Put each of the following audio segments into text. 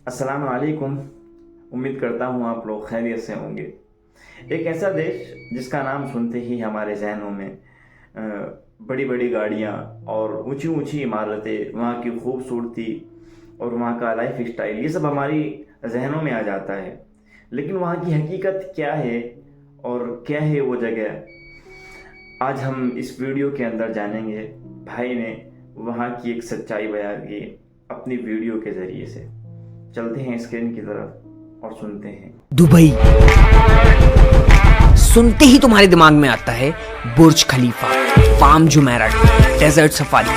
अस्सलाम वालेकुम। उम्मीद करता हूँ आप लोग खैरियत से होंगे। एक ऐसा देश जिसका नाम सुनते ही हमारे जहनों में बड़ी बड़ी गाड़ियाँ और ऊंची ऊंची इमारतें, वहाँ की खूबसूरती और वहाँ का लाइफ स्टाइल, ये सब हमारी जहनों में आ जाता है। लेकिन वहाँ की हकीकत क्या है और क्या है वो जगह, आज हम इस वीडियो के अंदर जानेंगे। भाई ने वहाँ की एक सच्चाई बयान की अपनी वीडियो के ज़रिए से। चलते हैं स्क्रीन की तरफ और सुनते हैं। दुबई सुनते ही तुम्हारे दिमाग में आता है Burj Khalifa, Palm Jumeirah, desert safari,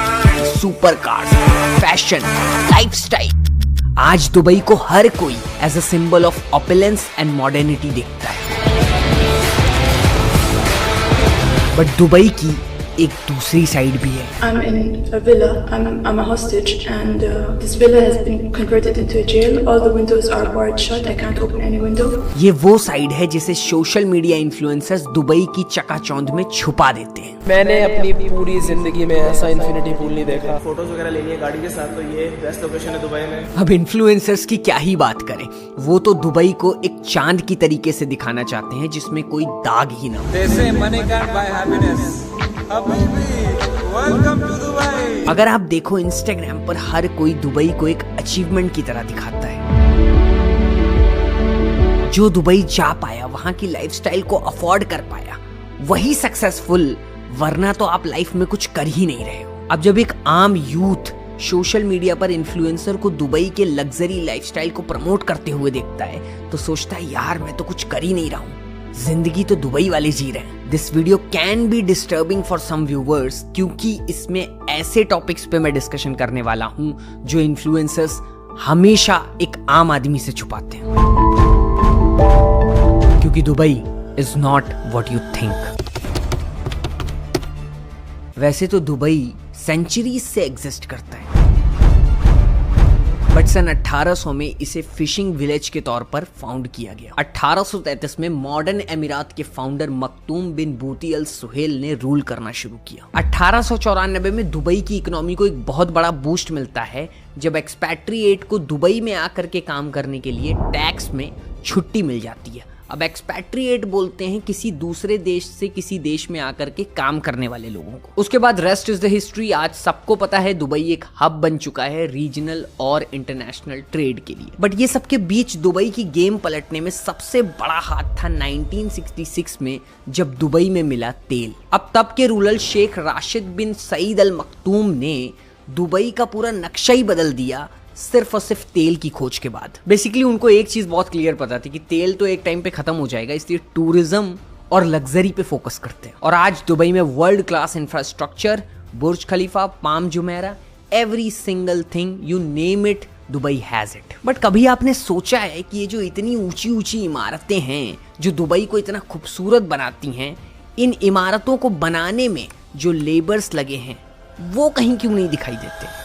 super cars, fashion, lifestyle. आज दुबई को हर कोई as a symbol of opulence and modernity देखता है। बट दुबई की एक दूसरी साइड भी है। I'm in a villa. I'm a hostage, and this villa has been converted into a jail. All the windows are barred shut. I can't open any window. ये वो side है जिसे social media influencers Dubai की चकाचौंध में छुपा देते हैं। मैंने अपनी पूरी जिंदगी में ऐसा इन्फिनिटी पूल नहीं देखा। फोटोज वगैरह लेनी है गाड़ी के साथ, तो ये बेस्ट लोकेशन है दुबई में। अब इन्फ्लुएंसर्स की क्या ही बात करें, वो तो दुबई को एक चांद की तरीके से दिखाना चाहते हैं जिसमें कोई दाग ही ना हो। अगर आप देखो इंस्टाग्राम पर हर कोई दुबई को एक अचीवमेंट की तरह दिखाता है। जो दुबई जा पाया, वहां की लाइफस्टाइल को अफोर्ड कर पाया, वही सक्सेसफुल, वरना तो आप लाइफ में कुछ कर ही नहीं रहे हो। अब जब एक आम यूथ सोशल मीडिया पर इन्फ्लुएंसर को दुबई के लग्जरी लाइफस्टाइल को प्रमोट करते हुए देखता है तो सोचता है यार मैं तो कुछ कर ही नहीं रहा हूं, जिंदगी तो दुबई वाले जी रहे हैं। This video can be disturbing for some viewers, क्योंकि इसमें ऐसे टॉपिक्स पे मैं डिस्कशन करने वाला हूं जो इन्फ्लुएंसर्स हमेशा एक आम आदमी से छुपाते हैं। क्योंकि Dubai is not what you think. वैसे तो दुबई सेंचुरीज से एग्जिस्ट करता है, बट सन 1800 में इसे फिशिंग विलेज के तौर पर फाउंड किया गया। 1833 में मॉडर्न एमिरात के फाउंडर मखतूम बिन बूती अल सुहेल ने रूल करना शुरू किया। 1894 में दुबई की इकोनॉमी को एक बहुत बड़ा बूस्ट मिलता है जब एक्सपैट्रिएट को दुबई में आकर के काम करने के लिए टैक्स में छुट्टी मिल जाती है। अब एक्सपैट्रिएट बोलते हैं किसी दूसरे देश से किसी देश में आकर के काम करने वाले लोगों को। उसके बाद रेस्ट इज द हिस्ट्री। आज सबको पता है दुबई एक हब बन चुका है रीजनल और इंटरनेशनल ट्रेड के लिए। बट ये सबके बीच दुबई की गेम पलटने में सबसे बड़ा हाथ था 1966 में, जब दुबई में मिला तेल। अब तब के रूलर शेख राशिद बिन सईद अल मखतूम ने दुबई का पूरा नक्शा ही बदल दिया सिर्फ और सिर्फ तेल की खोज के बाद। बेसिकली उनको एक चीज बहुत क्लियर पता थी कि तेल तो एक टाइम पे खत्म हो जाएगा, इसलिए टूरिज्म और लग्जरी पे फोकस करते हैं। और आज दुबई में world class infrastructure, Burj Khalifa, Palm Jumeirah, every single thing you name it, Dubai has it. But कभी आपने सोचा है कि ये जो इतनी ऊंची ऊंची इमारतें हैं जो दुबई को इतना खूबसूरत बनाती हैं, इन इमारतों को बनाने में जो लेबर्स लगे हैं वो कहीं क्यों नहीं दिखाई देते?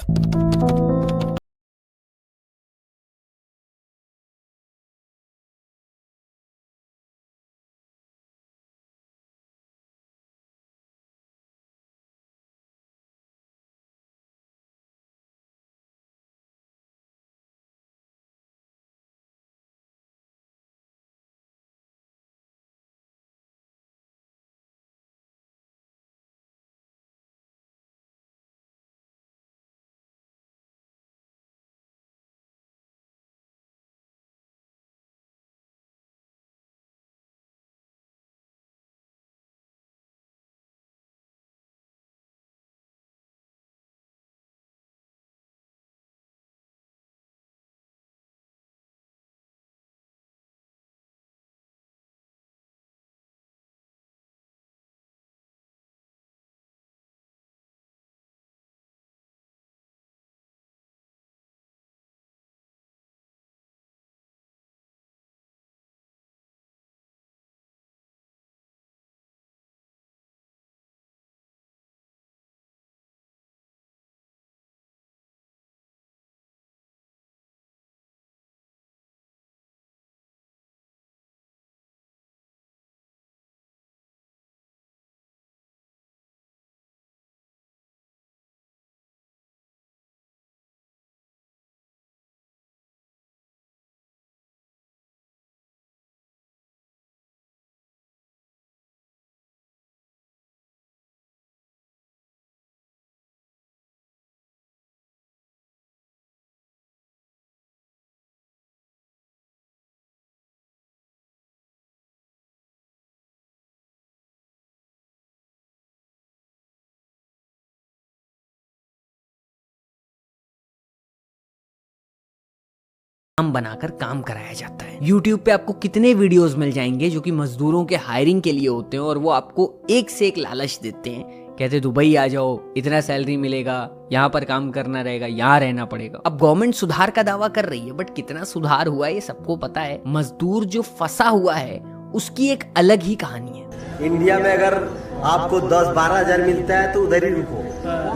काम बनाकर काम कराया जाता है। YouTube पे आपको कितने वीडियोस मिल जाएंगे जो कि मजदूरों के हायरिंग के लिए होते हैं और वो आपको एक से एक लालच देते हैं, कहते दुबई आ जाओ, इतना सैलरी मिलेगा, यहाँ पर काम करना रहेगा, यहाँ रहना पड़ेगा। अब गवर्नमेंट सुधार का दावा कर रही है, बट कितना सुधार हुआ है ये सबको पता है। मजदूर जो फंसा हुआ है उसकी एक अलग ही कहानी है। इंडिया में अगर आपको 10-12 हजार मिलता है तो उधर ही रुको,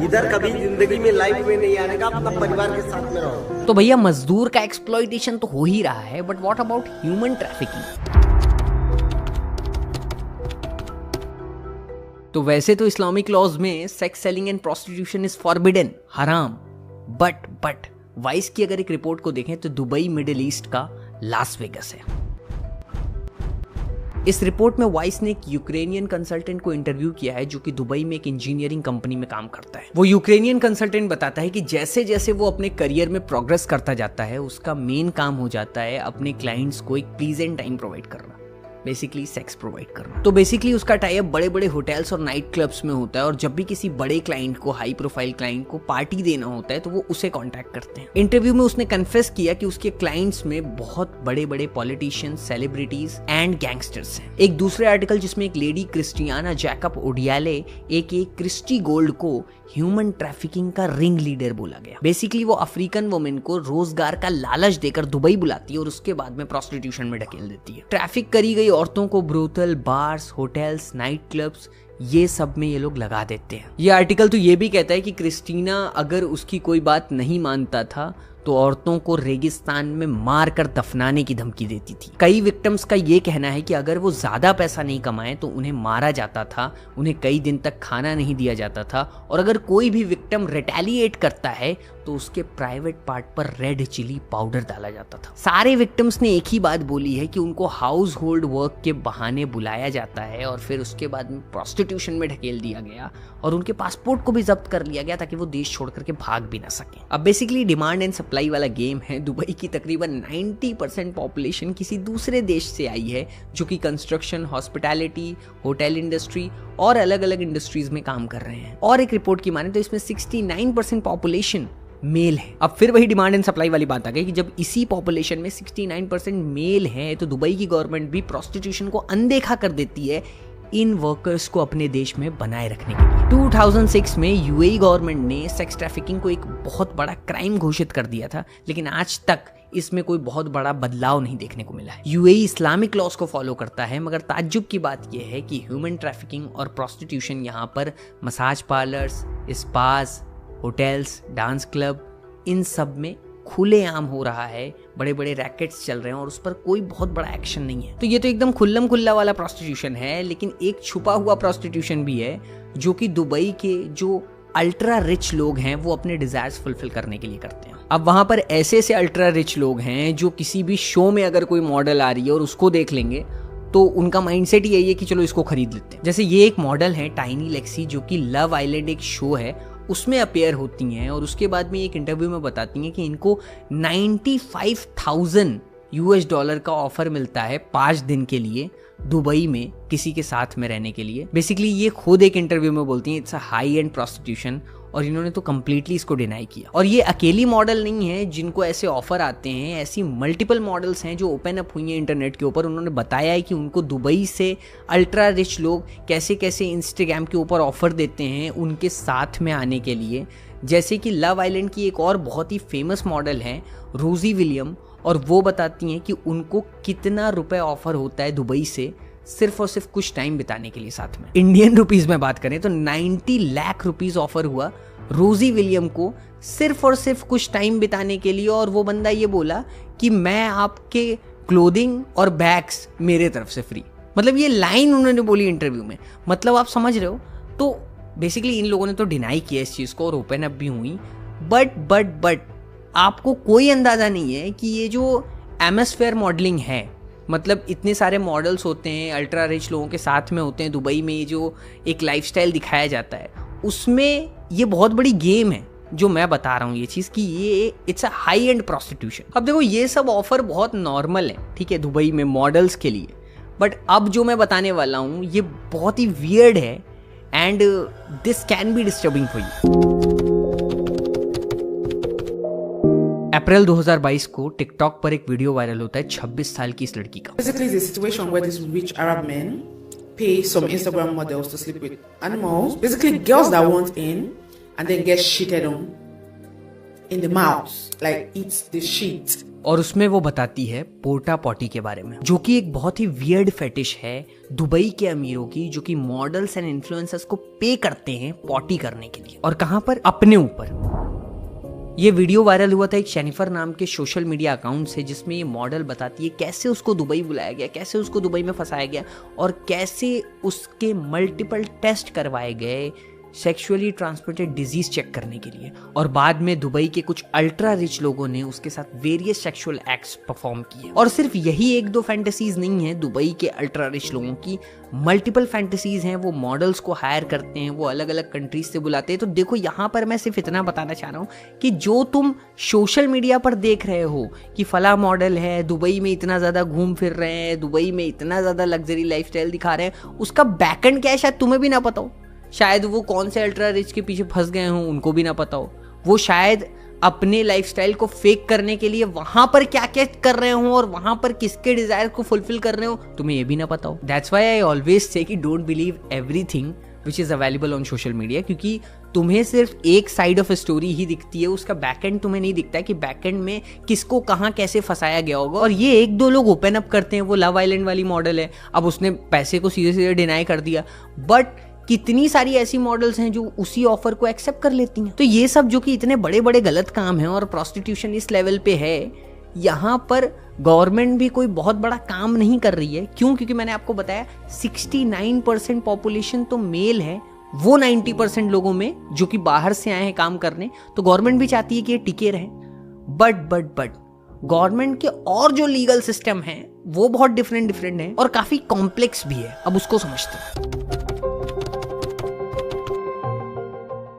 इधर कभी जिंदगी में लाइफ में नहीं आने का, अपना परिवार के साथ में रहो। तो भैया मजदूर का एक्सप्लॉइटेशन तो हो ही रहा है, but what about human trafficking? तो वैसे तो इस्लामिक लॉज में sex selling and prostitution is forbidden, हराम, बट वाइस की अगर एक रिपोर्ट को देखें तो दुबई मिडिल ईस्ट का लास वेगस है। इस रिपोर्ट में वाइस ने एक यूक्रेनियन कंसल्टेंट को इंटरव्यू किया है जो कि दुबई में एक इंजीनियरिंग कंपनी में काम करता है। वो यूक्रेनियन कंसल्टेंट बताता है कि जैसे जैसे वो अपने करियर में प्रोग्रेस करता जाता है उसका मेन काम हो जाता है अपने क्लाइंट्स को एक प्लीजेंट टाइम प्रोवाइड करना, बेसिकली सेक्स प्रोवाइड करना। तो बेसिकली उसका टाई अप बड़े बड़े होटल्स और नाइट क्लब्स में होता है और जब भी किसी बड़े क्लाइंट को, हाई प्रोफाइल क्लाइंट को पार्टी देना होता है तो वो उसे कांटेक्ट करते हैं। इंटरव्यू में उसने कन्फेस किया कि उसके क्लाइंट्स में बहुत बड़े बड़े पॉलिटिशियंस, सेलिब्रिटीज एंड गैंगस्टर्स हैं। एक दूसरे आर्टिकल जिसमें एक लेडी क्रिस्टियाना जैकब ओडियाले एक क्रिस्टी गोल्ड को ह्यूमन ट्रैफिकिंग का रिंग लीडर बोला गया। बेसिकली वो अफ्रीकन वुमेन को रोजगार का लालच देकर दुबई बुलाती है और उसके बाद में प्रोस्टिट्यूशन में ढकेल देती है। ट्रैफिक करी गई औरतों को brothel, bars, hotels, night clubs, ये सब में ये लोग लगा देते हैं। ये आर्टिकल तो ये भी कहता है कि क्रिस्टीना अगर उसकी कोई बात नहीं मानता था तो औरतों को रेगिस्तान में मार कर दफनाने की धमकी देती थी। कई विक्टिम्स का ये कहना है कि अगर वो ज्यादा पैसा नहीं कमाए तो उन्हें मारा जाता था, उन्हें कई दिन तक खाना नहीं दिया जाता था और अगर कोई भी विक्टिम रिटेलिएट करता है तो उसके प्राइवेट पार्ट पर रेड चिली पाउडर डाला जाता था। सारे विक्टिम्स ने एक ही बात बोली है कि उनको हाउस होल्ड वर्क के बहाने बुलाया जाता है और फिर उसके बाद में प्रोस्टिट्यूशन में ढकेल दिया गया और उनके पासपोर्ट को भी जब्त कर लिया गया ताकि वो देश छोड़ करके भाग भी ना सके। अब बेसिकली डिमांड एंड सप्लाई वाला गेम है। दुबई की तकरीबन 90% पॉपुलेशन किसी दूसरे देश से आई है जो कि कंस्ट्रक्शन, हॉस्पिटैलिटी, होटल इंडस्ट्री और अलग अलग इंडस्ट्रीज में काम कर रहे हैं। और एक रिपोर्ट की माने तो इसमें 69% पॉपुलेशन मेल है। अब फिर वही डिमांड एंड सप्लाई वाली बात आ गई कि जब इसी पॉपुलेशन में 69% मेल है तो दुबई की गवर्नमेंट भी प्रोस्टिट्यूशन को अनदेखा कर देती है इन वर्कर्स को अपने देश में बनाए रखने के लिए। 2006 में यूएई गवर्नमेंट ने सेक्स ट्रैफिकिंग को एक बहुत बड़ा क्राइम घोषित कर दिया था, लेकिन आज तक इसमें कोई बहुत बड़ा बदलाव नहीं देखने को मिला है। यूएई इस्लामिक लॉज को फॉलो करता है, मगर ताज्जुब की बात यह है कि ह्यूमन ट्रैफिकिंग और प्रोस्टिट्यूशन यहाँ पर massage parlours, spas, hotels, dance club, इन सब में खुलेआम हो रहा है। बड़े बड़े रैकेट्स चल रहे हैं और उस पर कोई बहुत बड़ा एक्शन नहीं है। तो ये तो एकदम खुल्लम खुल्ला वाला प्रोस्टिट्यूशन है, लेकिन एक छुपा हुआ प्रोस्टिट्यूशन भी है जो कि दुबई के जो अल्ट्रा रिच लोग हैं वो अपने डिजायर्स फुलफिल करने के लिए करते हैं। अब वहां पर ऐसे ऐसे अल्ट्रा रिच लोग हैं जो किसी भी शो में अगर कोई मॉडल आ रही है और उसको देख लेंगे तो उनका माइंडसेट यही है कि चलो इसको खरीद लेते हैं। जैसे ये एक मॉडल है टाइनी लेक्सी जो कि लव आइलैंड एक शो है उसमें अपेयर होती हैं और उसके बाद में एक इंटरव्यू में बताती हैं कि इनको $95,000 का ऑफर मिलता है 5 दिन के लिए दुबई में किसी के साथ में रहने के लिए। बेसिकली ये खुद एक इंटरव्यू में बोलती हैं it's a high and prostitution और इन्होंने तो कंप्लीटली इसको डिनाई किया। और ये अकेली मॉडल नहीं है जिनको ऐसे ऑफर आते हैं, ऐसी मल्टीपल मॉडल्स हैं जो ओपन अप हुई हैं इंटरनेट के ऊपर। उन्होंने बताया है कि उनको दुबई से अल्ट्रा रिच लोग कैसे कैसे इंस्टाग्राम के ऊपर ऑफर देते हैं उनके साथ में आने के लिए। जैसे कि लव आइलैंड की एक और बहुत ही फेमस मॉडल है रोजी विलियम, और वो बताती हैं कि उनको कितना रुपए ऑफर होता है दुबई से सिर्फ और सिर्फ कुछ टाइम बिताने के लिए साथ में। इंडियन रुपीस में बात करें तो 90 लाख रुपीस ऑफर हुआ रोजी विलियम को सिर्फ और सिर्फ कुछ टाइम बिताने के लिए। और वो बंदा ये बोला कि मैं आपके क्लोथिंग और बैग्स मेरे तरफ से फ्री। मतलब ये लाइन उन्होंने बोली इंटरव्यू में। मतलब आप समझ रहे हो। तो बेसिकली इन लोगों ने तो डिनाई किया इस चीज़ को और ओपन अप भी हुई। बट आपको कोई अंदाज़ा नहीं है कि ये जो एमएसफेयर मॉडलिंग है, मतलब इतने सारे मॉडल्स होते हैं, अल्ट्रा रिच लोगों के साथ में होते हैं दुबई में, ये जो एक लाइफस्टाइल दिखाया जाता है उसमें ये बहुत बड़ी गेम है जो मैं बता रहा हूँ ये चीज़ कि ये it's a high and prostitution. अब देखो ये सब ऑफर बहुत नॉर्मल है, ठीक है, दुबई में मॉडल्स के लिए। बट अब जो मैं बताने वाला हूँ ये बहुत ही वियर्ड है and this can be disturbing for you. अप्रैल 2022 को टिकटॉक पर एक वीडियो वायरल होता है 26 साल की इस लड़की का। Basically, it's a situation where these rich Arab men pay some Instagram models to sleep with animals. Basically, girls that want in and then get shitted on in the mouth, like eats the shit. और उसमें वो बताती है पोर्टा potty के बारे में, जो कि एक बहुत ही वियर्ड फेटिश है दुबई के अमीरों की, जो कि मॉडल्स एंड इन्फ्लुएंसर्स को पे करते हैं पॉटी करने के लिए। और कहां पर? अपने ऊपर। ये वीडियो वायरल हुआ था एक शेनिफर नाम के सोशल मीडिया अकाउंट से, जिसमें ये मॉडल बताती है कैसे उसको दुबई बुलाया गया, कैसे उसको दुबई में फंसाया गया और कैसे उसके मल्टीपल टेस्ट करवाए गए सेक्सुअली ट्रांसमिटेड डिजीज चेक करने के लिए। और बाद में दुबई के कुछ अल्ट्रा रिच लोगों ने उसके साथ वेरियस सेक्सुअल एक्ट्स परफॉर्म किए। और सिर्फ यही एक दो फैंटेसीज नहीं है दुबई के अल्ट्रा रिच लोगों की, मल्टीपल फैंटेसीज हैं। वो मॉडल्स को हायर करते हैं, वो अलग अलग कंट्रीज से बुलाते हैं। तो देखो यहाँ पर मैं सिर्फ इतना बताना चाह रहा हूँ कि जो तुम सोशल मीडिया पर देख रहे हो कि फला मॉडल है, दुबई में इतना ज़्यादा घूम फिर रहे हैं, दुबई में इतना ज़्यादा लग्जरी लाइफस्टाइल दिखा रहे हैं, उसका बैकएंड क्या है शायद तुम्हें भी ना पता हो। शायद वो कौन से अल्ट्रा रिच के पीछे फंस गए हों, उनको भी ना पता हो। वो शायद अपने लाइफस्टाइल को फेक करने के लिए वहां पर क्या क्या कर रहे हो और वहां पर किसके डिजायर को फुलफिल कर रहे हो, तुम्हें ये भी ना पता हो। That's why I always say कि don't believe everything which is available on social media, क्योंकि तुम्हें सिर्फ एक साइड ऑफ स्टोरी ही दिखती है, उसका बैकएंड तुम्हें नहीं दिखता है कि बैकएंड में किसको कहाँ कैसे फंसाया गया होगा। और ये एक दो लोग ओपन अप करते हैं, वो लव आइलैंड वाली मॉडल है, अब उसने पैसे को सीधे सीधे डिनाई कर दिया, बट कितनी सारी ऐसी मॉडल्स हैं जो उसी ऑफर को एक्सेप्ट कर लेती हैं। तो ये सब जो कि इतने बड़े बड़े गलत काम हैं और प्रोस्टिट्यूशन इस लेवल पे है, यहाँ पर गवर्नमेंट भी कोई बहुत बड़ा काम नहीं कर रही है। क्यों? क्योंकि मैंने आपको बताया 69% पॉपुलेशन तो मेल है, वो 90% लोगों में जो कि बाहर से आए हैं काम करने। तो गवर्नमेंट भी चाहती है कि ये टिके रहे, बट गवर्नमेंट के और जो लीगल सिस्टम है वो बहुत डिफरेंट है और काफी कॉम्प्लेक्स भी है। अब उसको समझते हैं।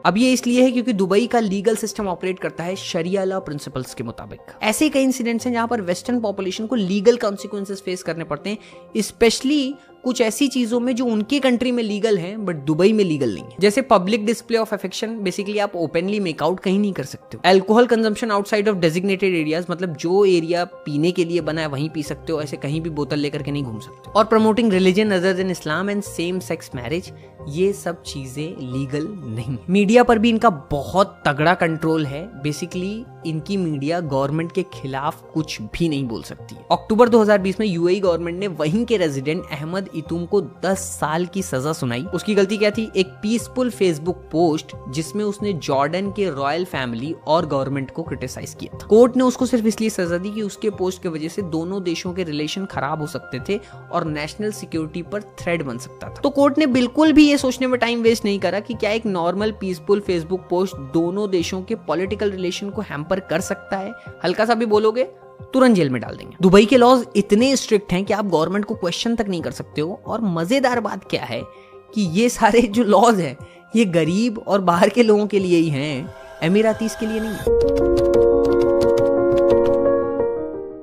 अब ये इसलिए है क्योंकि दुबई का लीगल सिस्टम ऑपरेट करता है शरिया लॉ प्रिंसिपल्स के मुताबिक। ऐसे कई इंसिडेंट्स हैं जहां पर वेस्टर्न पॉपुलेशन को लीगल कॉन्सिक्वेंसेस फेस करने पड़ते हैं, स्पेशली कुछ ऐसी चीजों में जो उनके कंट्री में लीगल हैं बट दुबई में लीगल नहीं है। जैसे public display of affection, basically आप ओपनली मेकआउट कहीं नहीं कर सकते हो। Alcohol consumption outside of designated areas, मतलब जो एरिया पीने के लिए बना है वहीं पी सकते हो, ऐसे कहीं भी बोतल लेकर के नहीं घूम सकते। और promoting religion other than Islam and same sex marriage, ये सब चीजें लीगल नहीं। मीडिया पर भी इनका बहुत तगड़ा कंट्रोल है। बेसिकली इनकी मीडिया गवर्नमेंट के खिलाफ कुछ भी नहीं बोल सकती। अक्टूबर 2020 में यूएई गवर्नमेंट ने वहीं के रेजिडेंट अहमद इतुम को 10 साल की सजा सुनाई। उसकी गलती क्या थी? एक पीसफुल फेसबुक पोस्ट जिसमें उसने जॉर्डन के रॉयल फैमिली और गवर्नमेंट को क्रिटिसाइज किया था। कोर्ट ने उसको सिर्फ इसलिए सजा दी कि उसके पोस्ट की वजह से दोनों देशों के रिलेशन खराब हो सकते थे और नेशनल सिक्योरिटी पर थ्रेट बन सकता था। तो कोर्ट ने बिल्कुल भी ये सोचने में टाइम वेस्ट नहीं करा कि क्या एक नॉर्मल पीसफुल फेसबुक पोस्ट दोनों देशों के पॉलिटिकल रिलेशन को हैम्पर कर सकता है। हल्का सा भी बोलोगे तुरंत जेल में डाल देंगे। दुबई के लॉज इतने स्ट्रिक्ट हैं कि आप गवर्नमेंट को क्वेश्चन तक नहीं कर सकते हो। और मजेदार बात क्या है कि ये सारे जो लॉज हैं ये गरीब और बाहर के लोगों के लिए ही हैं, अमीरातीज के लिए नहीं है।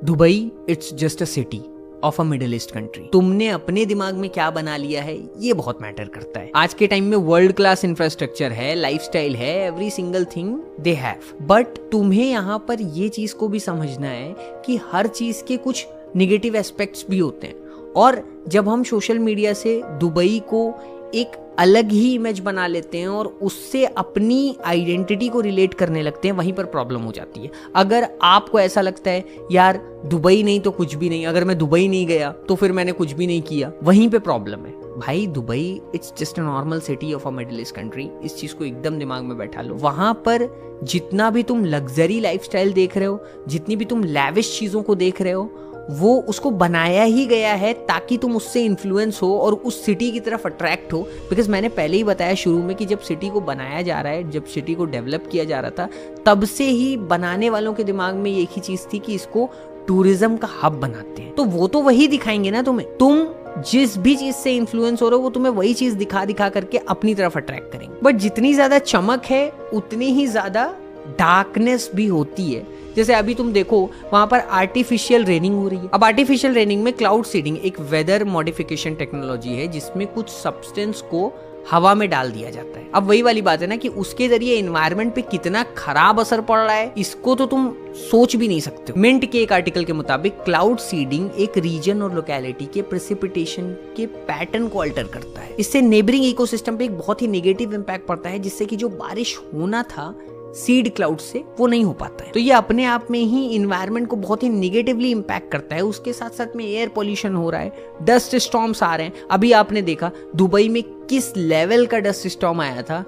Dubai it's just a city of a middle east country. तुमने अपने दिमाग में क्या बना लिया है ये बहुत मैटर करता है। आज के टाइम में वर्ल्ड क्लास इंफ्रास्ट्रक्चर है, लाइफस्टाइल है, every single thing they have, but तुम्हें यहाँ पर ये चीज को भी समझना है कि हर चीज के कुछ निगेटिव एस्पेक्ट्स भी होते हैं। और जब हम सोशल मीडिया से दुबई को एक अलग ही इमेज बना लेते हैं और उससे अपनी आइडेंटिटी को रिलेट करने लगते हैं, वहीं पर प्रॉब्लम हो जाती है। अगर आपको ऐसा लगता है यार दुबई नहीं तो कुछ भी नहीं, अगर मैं दुबई नहीं गया तो फिर मैंने कुछ भी नहीं किया, वहीं पे प्रॉब्लम है। भाई Dubai it's just a normal city of a middle east country. इस चीज को एकदम दिमाग में बैठा लो। वहां पर जितना भी तुम लग्जरी लाइफस्टाइल देख रहे हो, जितनी भी तुम लैविश चीजों को देख रहे हो, वो उसको बनाया ही गया है ताकि तुम उससे इन्फ्लुएंस हो और उस सिटी की तरफ अट्रैक्ट हो। बिकॉज मैंने पहले ही बताया शुरू में कि जब सिटी को बनाया जा रहा है, जब सिटी को डेवलप किया जा रहा था, तब से ही बनाने वालों के दिमाग में एक ही चीज थी कि इसको टूरिज्म का हब बनाते हैं। तो वो तो वही दिखाएंगे ना तुम्हें। तुम जिस भी चीज से इन्फ्लुएंस हो रहे हो वो तुम्हें वही चीज दिखा दिखा करके अपनी तरफ अट्रैक्ट करेंगे। बट जितनी ज्यादा चमक है उतनी ही ज्यादा डार्कनेस भी होती है। जैसे अभी तुम देखो वहां पर आर्टिफिशियल रेनिंग हो रही है। अब आर्टिफिशियल रेनिंग में क्लाउड सीडिंग एक वेदर मॉडिफिकेशन टेक्नोलॉजी है जिसमें कुछ सब्सटेंस को हवा में डाल दिया जाता है। अब वही वाली बात है ना कि उसके जरिए एनवायरनमेंट पे कितना खराब असर पड़ रहा है, इसको तो तुम सोच भी नहीं सकते हो। मिंट के एक आर्टिकल के मुताबिक क्लाउड सीडिंग एक रीजन और लोकेलिटी के प्रेसिपिटेशन के पैटर्न को अल्टर करता है। इससे नेबरिंग इकोसिस्टम पे एक बहुत ही नेगेटिव इंपैक्ट पड़ता है, जिससे कि जो बारिश होना था सीड क्लाउड से वो नहीं हो पाता है। तो ये अपने आप में ही इन्वायरमेंट को बहुत ही नेगेटिवली इंपैक्ट करता है। उसके साथ साथ में एयर पोल्यूशन हो रहा है, डस्ट स्टॉर्म्स आ रहे हैं। अभी आपने देखा दुबई में किस लेवल का डस्ट स्टॉर्म आया था,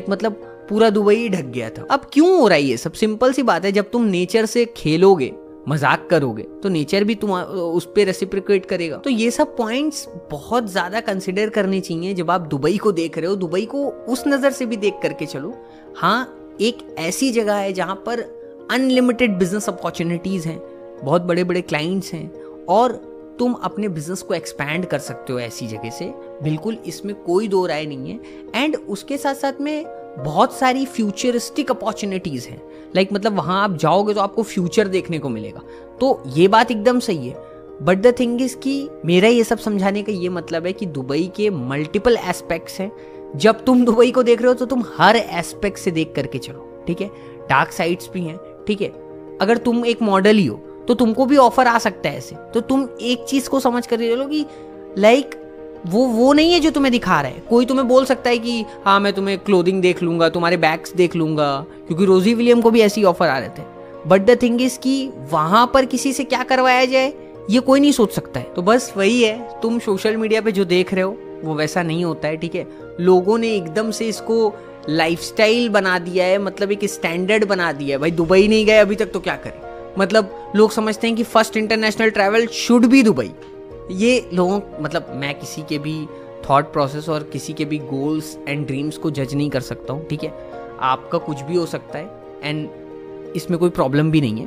मतलब पूरा दुबई ढक गया था। अब क्यों हो रहा है ये सब? सिंपल सी बात है, जब तुम नेचर से खेलोगे, मजाक करोगे, तो नेचर भी तुम उस पर रेसिप्रोकेट करेगा। तो ये सब पॉइंट्स बहुत ज्यादा कंसिडर करने चाहिए जब आप दुबई को देख रहे हो। दुबई को उस नजर से भी देख करके चलो। हाँ, एक ऐसी जगह है जहां पर अनलिमिटेड बिजनेस अपॉर्चुनिटीज हैं, बहुत बड़े बड़े क्लाइंट्स हैं और तुम अपने बिजनेस को एक्सपैंड कर सकते हो ऐसी जगह से, बिल्कुल इसमें कोई दो राय नहीं है। एंड उसके साथ साथ में बहुत सारी फ्यूचरिस्टिक अपॉर्चुनिटीज हैं, मतलब वहां आप जाओगे तो आपको फ्यूचर देखने को मिलेगा। तो ये बात एकदम सही है। बट द थिंग इज कि मेरा ये सब समझाने का ये मतलब है कि दुबई के मल्टीपल एस्पेक्ट्स हैं। जब तुम दुबई को देख रहे हो तो तुम हर एस्पेक्ट से देख करके चलो, ठीक है। डार्क साइड्स भी हैं, ठीक है। अगर तुम एक मॉडल ही हो तो तुमको भी ऑफर आ सकता है ऐसे। तो तुम एक चीज को समझ कर चलो कि वो नहीं है जो तुम्हें दिखा रहा है। कोई तुम्हें बोल सकता है कि हाँ मैं तुम्हें क्लोथिंग देख लूंगा, तुम्हारे बैग्स देख लूंगा, क्योंकि रोजी विलियम को भी ऐसी ऑफर आ रहे थे। बट द थिंग इज कि वहां पर किसी से क्या करवाया जाए ये कोई नहीं सोच सकता है। तो बस वही है, तुम सोशल मीडिया पे जो देख रहे हो वो वैसा नहीं होता है, ठीक है। लोगों ने एकदम से इसको लाइफस्टाइल बना दिया है, एक स्टैंडर्ड बना दिया है। भाई दुबई नहीं गए अभी तक तो क्या करें, लोग समझते हैं कि first international travel should be Dubai. ये लोगों मैं किसी के भी थॉट प्रोसेस और किसी के भी गोल्स एंड ड्रीम्स को जज नहीं कर सकता हूँ, ठीक है। आपका कुछ भी हो सकता है एंड इसमें कोई प्रॉब्लम भी नहीं है।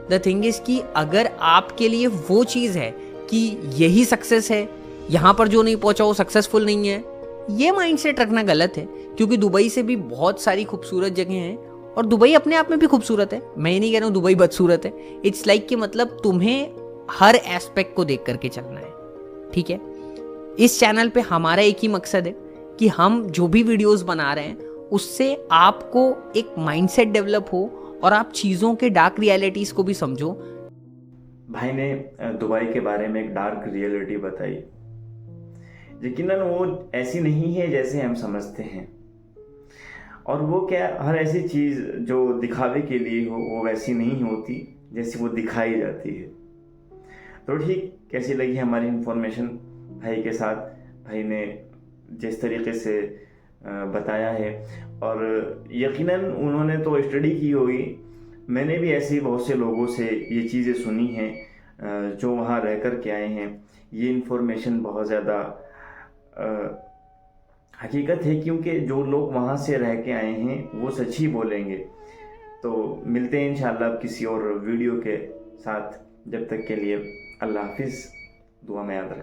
द थिंग इज कि अगर आपके लिए वो चीज़ है कि यही सक्सेस है, यहाँ पर जो नहीं पहुंचा वो सक्सेसफुल नहीं है, ये माइंडसेट रखना गलत है। क्योंकि दुबई से भी बहुत सारी खूबसूरत जगह हैं और दुबई अपने आप में भी खूबसूरत है। मैं ये नहीं कह रहा हूँ दुबई बदसूरत है। इट्स लाइक कि तुम्हें हर एस्पेक्ट को देख करके चलना है, ठीक है। इस चैनल पे हमारा एक ही मकसद है कि हम जो भी वीडियोस बना रहे हैं उससे आपको एक माइंडसेट डेवलप हो और आप चीज़ों के डार्क रियलिटीज़ को भी समझो। भाई ने दुबई के बारे में एक डार्क रियलिटी बताई। यकीनन वो ऐसी नहीं है जैसे हम समझते हैं, और वो क्या, हर ऐसी चीज़ जो दिखावे के लिए हो वो वैसी नहीं होती जैसी वो दिखाई जाती है। तो ठीक, कैसी लगी हमारी इन्फॉर्मेशन भाई के साथ? भाई ने जिस तरीके से बताया है, और यकीनन उन्होंने तो स्टडी की होगी। मैंने भी ऐसे बहुत से लोगों से ये चीज़ें सुनी हैं जो वहाँ रह कर के आए हैं। ये इन्फॉर्मेशन बहुत ज़्यादा हकीकत है, क्योंकि जो लोग वहाँ से रह के आए हैं वो सच ही बोलेंगे। तो मिलते हैं इंशाल्लाह किसी और वीडियो के साथ। जब तक के लिए अल्लाह हाफिज़, दुआ में याद रखें।